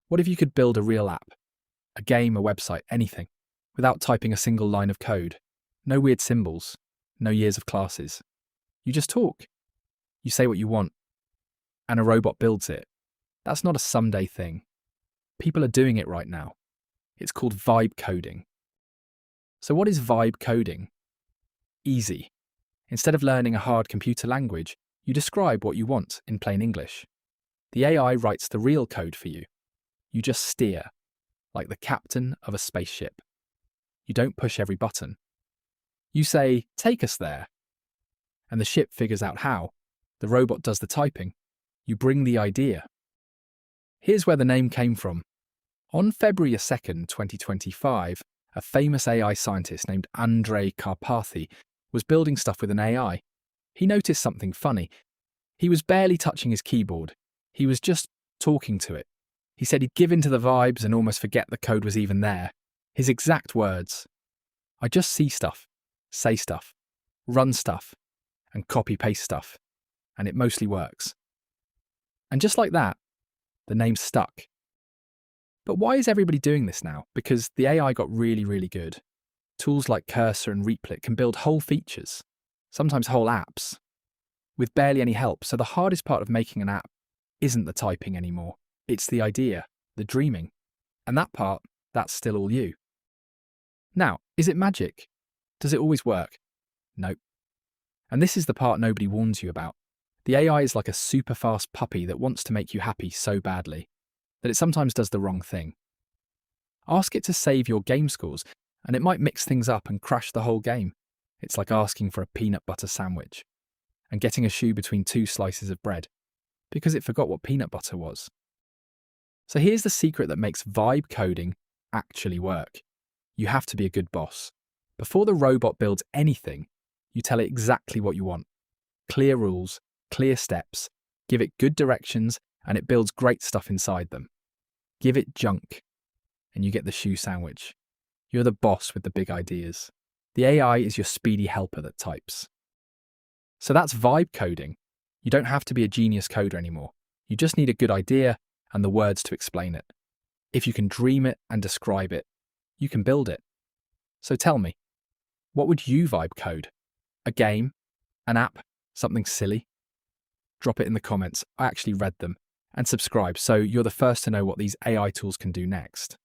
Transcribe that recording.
What if you could build a real app, a game, a website, anything, without typing a single line of code? No weird symbols, no years of classes. You just talk. You say what you want, and a robot builds it. That's not a someday thing. People are doing it right now. It's called vibe coding. So what is vibe coding? Easy. Instead of learning a hard computer language, you describe what you want in plain English. The AI writes the real code for you. You just steer, like the captain of a spaceship. You don't push every button. You say, "Take us there," and the ship figures out how. The robot does the typing. You bring the idea. Here's where the name came from. On February 2nd, 2025, a famous AI scientist named Andrej Karpathy was building stuff with an AI. He noticed something funny. He was barely touching his keyboard. He was just talking to it. He said he'd give in to the vibes and almost forget the code was even there. His exact words: "I just see stuff, say stuff, run stuff, and copy-paste stuff, and it mostly works." And just like that, the name stuck. But why is everybody doing this now? Because the AI got really, really good. Tools like Cursor and Replit can build whole features, sometimes whole apps, with barely any help. So the hardest part of making an app isn't the typing anymore. It's the idea, the dreaming. And that part, that's still all you. Now, is it magic? Does it always work? Nope. And this is the part nobody warns you about. The AI is like a super fast puppy that wants to make you happy so badly that it sometimes does the wrong thing. Ask it to save your game scores, and it might mix things up and crash the whole game. It's like asking for a peanut butter sandwich and getting a shoe between two slices of bread because it forgot what peanut butter was. So here's the secret that makes vibe coding actually work. You have to be a good boss. Before the robot builds anything, you tell it exactly what you want. Clear rules, clear steps, give it good directions, and it builds great stuff inside them. Give it junk, and you get the shoe sandwich. You're the boss with the big ideas. The AI is your speedy helper that types. So that's vibe coding. You don't have to be a genius coder anymore. You just need a good idea and the words to explain it. If you can dream it and describe it, you can build it. So tell me, what would you vibe code? A game? An app? Something silly? Drop it in the comments. I actually read them. And subscribe so you're the first to know what these AI tools can do next.